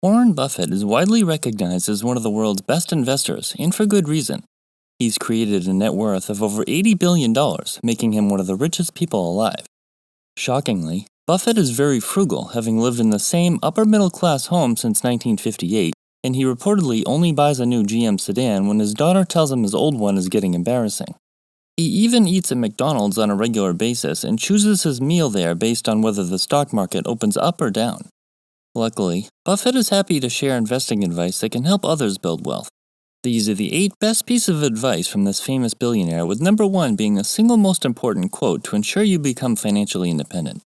Warren Buffett is widely recognized as one of the world's best investors, and for good reason. He's created a net worth of over $80 billion, making him one of the richest people alive. Shockingly, Buffett is very frugal, having lived in the same upper-middle-class home since 1958, and he reportedly only buys a new GM sedan when his daughter tells him his old one is getting embarrassing. He even eats at McDonald's on a regular basis and chooses his meal there based on whether the stock market opens up or down. Luckily, Buffett is happy to share investing advice that can help others build wealth. These are the 8 best pieces of advice from this famous billionaire, with number 1 being the single most important quote to ensure you become financially independent.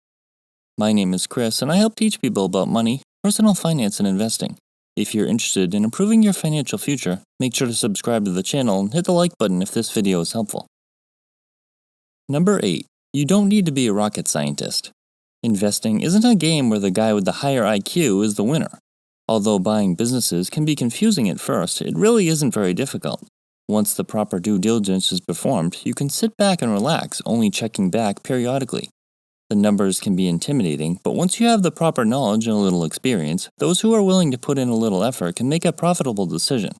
My name is Chris, and I help teach people about money, personal finance, and investing. If you're interested in improving your financial future, make sure to subscribe to the channel and hit the like button if this video is helpful. Number 8. You don't need to be a rocket scientist. Investing isn't a game where the guy with the higher IQ is the winner. Although buying businesses can be confusing at first, it really isn't very difficult. Once the proper due diligence is performed, you can sit back and relax, only checking back periodically. The numbers can be intimidating, but once you have the proper knowledge and a little experience, those who are willing to put in a little effort can make a profitable decision.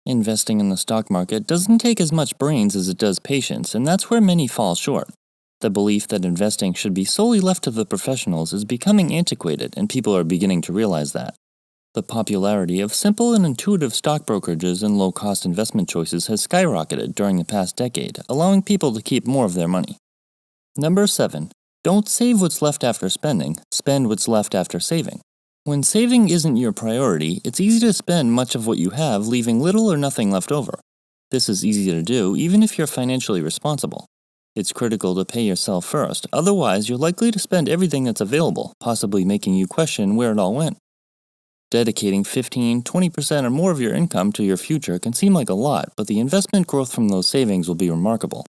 Investing in the stock market doesn't take as much brains as it does patience, and that's where many fall short. The belief that investing should be solely left to the professionals is becoming antiquated, and people are beginning to realize that. The popularity of simple and intuitive stock brokerages and low-cost investment choices has skyrocketed during the past decade, allowing people to keep more of their money. Number 7. Don't save what's left after spending, spend what's left after saving. When saving isn't your priority, it's easy to spend much of what you have, leaving little or nothing left over. This is easy to do even if you're financially responsible. It's critical to pay yourself first, otherwise you're likely to spend everything that's available, possibly making you question where it all went. Dedicating 15-20% or more of your income to your future can seem like a lot, but the investment growth from those savings will be remarkable.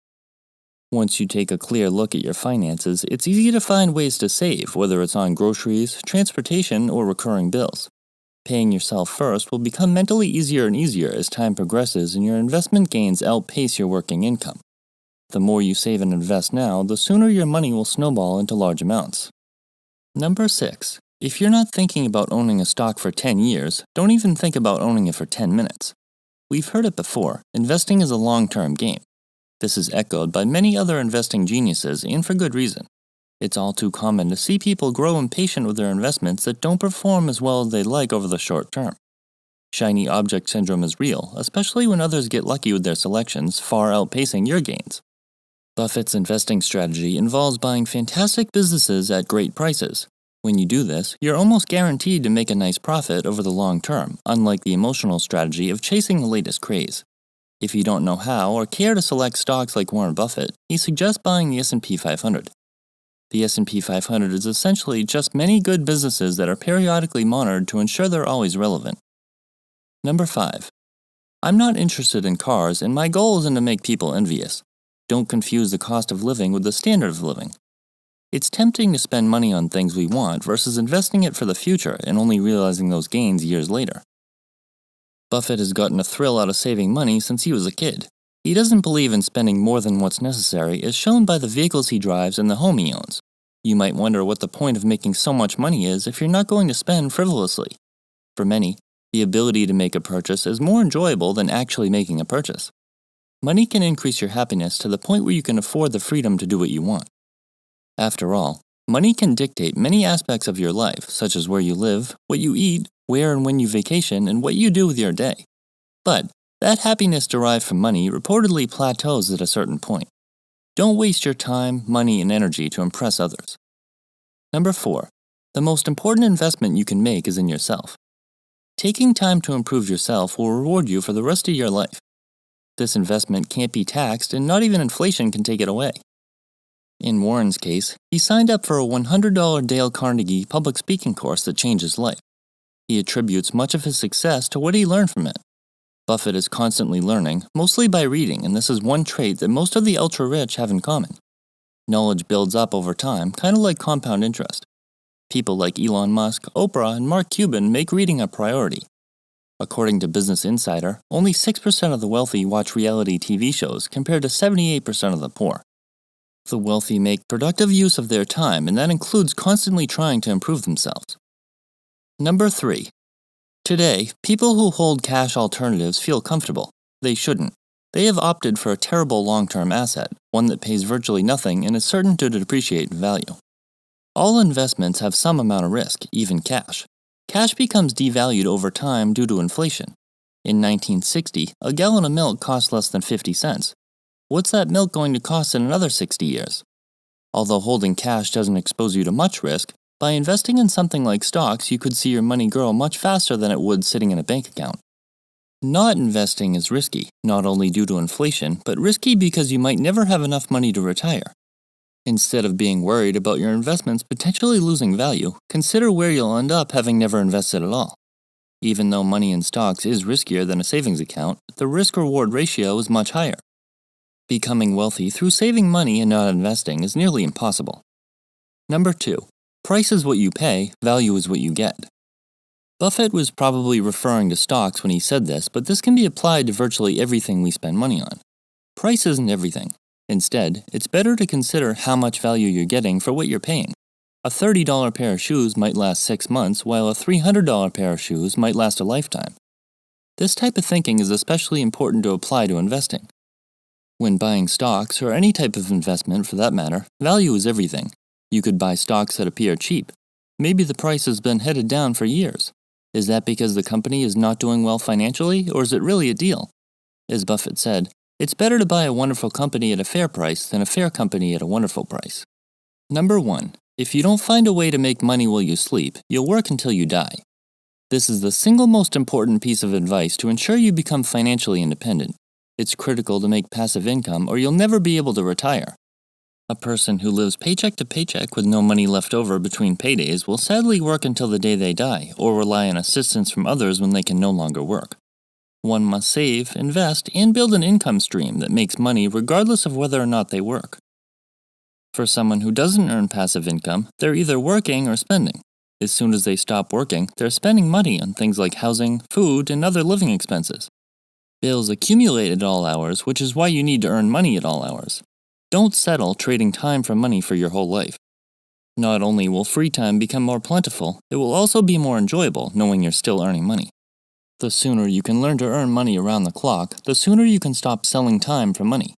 Once you take a clear look at your finances, it's easy to find ways to save, whether it's on groceries, transportation, or recurring bills. Paying yourself first will become mentally easier and easier as time progresses and your investment gains outpace your working income. The more you save and invest now, the sooner your money will snowball into large amounts. Number 6. If you're not thinking about owning a stock for 10 years, don't even think about owning it for 10 minutes. We've heard it before, investing is a long-term game. This is echoed by many other investing geniuses, and for good reason. It's all too common to see people grow impatient with their investments that don't perform as well as they'd like over the short term. Shiny object syndrome is real, especially when others get lucky with their selections, far outpacing your gains. Buffett's investing strategy involves buying fantastic businesses at great prices. When you do this, you're almost guaranteed to make a nice profit over the long term, unlike the emotional strategy of chasing the latest craze. If you don't know how or care to select stocks like Warren Buffett, he suggests buying the S&P 500. The S&P 500 is essentially just many good businesses that are periodically monitored to ensure they're always relevant. Number 5. I'm not interested in cars, and my goal isn't to make people envious. Don't confuse the cost of living with the standard of living. It's tempting to spend money on things we want versus investing it for the future and only realizing those gains years later. Buffett has gotten a thrill out of saving money since he was a kid. He doesn't believe in spending more than what's necessary, as shown by the vehicles he drives and the home he owns. You might wonder what the point of making so much money is if you're not going to spend frivolously. For many, the ability to make a purchase is more enjoyable than actually making a purchase. Money can increase your happiness to the point where you can afford the freedom to do what you want. After all, money can dictate many aspects of your life, such as where you live, what you eat, where and when you vacation, and what you do with your day. But that happiness derived from money reportedly plateaus at a certain point. Don't waste your time, money, and energy to impress others. Number 4. The most important investment you can make is in yourself. Taking time to improve yourself will reward you for the rest of your life. This investment can't be taxed, and not even inflation can take it away. In Warren's case, he signed up for a $100 Dale Carnegie public speaking course that changed his life. He attributes much of his success to what he learned from it. Buffett is constantly learning, mostly by reading, and this is one trait that most of the ultra-rich have in common. Knowledge builds up over time, kind of like compound interest. People like Elon Musk, Oprah, and Mark Cuban make reading a priority. According to Business Insider, only 6% of the wealthy watch reality TV shows compared to 78% of the poor. The wealthy make productive use of their time, and that includes constantly trying to improve themselves. Number 3. Today, people who hold cash alternatives feel comfortable. They shouldn't. They have opted for a terrible long-term asset, one that pays virtually nothing and is certain to depreciate in value. All investments have some amount of risk, even cash. Cash becomes devalued over time due to inflation. In 1960, a gallon of milk cost less than 50 cents. What's that milk going to cost in another 60 years? Although holding cash doesn't expose you to much risk, by investing in something like stocks, you could see your money grow much faster than it would sitting in a bank account. Not investing is risky, not only due to inflation, but risky because you might never have enough money to retire. Instead of being worried about your investments potentially losing value, consider where you'll end up having never invested at all. Even though money in stocks is riskier than a savings account, the risk-reward ratio is much higher. Becoming wealthy through saving money and not investing is nearly impossible. Number 2. Price is what you pay, value is what you get. Buffett was probably referring to stocks when he said this, but this can be applied to virtually everything we spend money on. Price isn't everything. Instead, it's better to consider how much value you're getting for what you're paying. A $30 pair of shoes might last 6 months, while a $300 pair of shoes might last a lifetime. This type of thinking is especially important to apply to investing. When buying stocks, or any type of investment for that matter, value is everything. You could buy stocks that appear cheap. Maybe the price has been headed down for years. Is that because the company is not doing well financially, or is it really a deal? As Buffett said, it's better to buy a wonderful company at a fair price than a fair company at a wonderful price. Number 1. If you don't find a way to make money while you sleep, you'll work until you die. This is the single most important piece of advice to ensure you become financially independent. It's critical to make passive income or you'll never be able to retire. A person who lives paycheck to paycheck with no money left over between paydays will sadly work until the day they die or rely on assistance from others when they can no longer work. One must save, invest, and build an income stream that makes money regardless of whether or not they work. For someone who doesn't earn passive income, they're either working or spending. As soon as they stop working, they're spending money on things like housing, food, and other living expenses. Bills accumulate at all hours, which is why you need to earn money at all hours. Don't settle trading time for money for your whole life. Not only will free time become more plentiful, it will also be more enjoyable knowing you're still earning money. The sooner you can learn to earn money around the clock, the sooner you can stop selling time for money.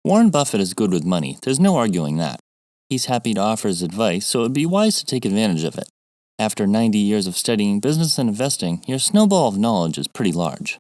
Warren Buffett is good with money, there's no arguing that. He's happy to offer his advice, so it would be wise to take advantage of it. After 90 years of studying business and investing, your snowball of knowledge is pretty large.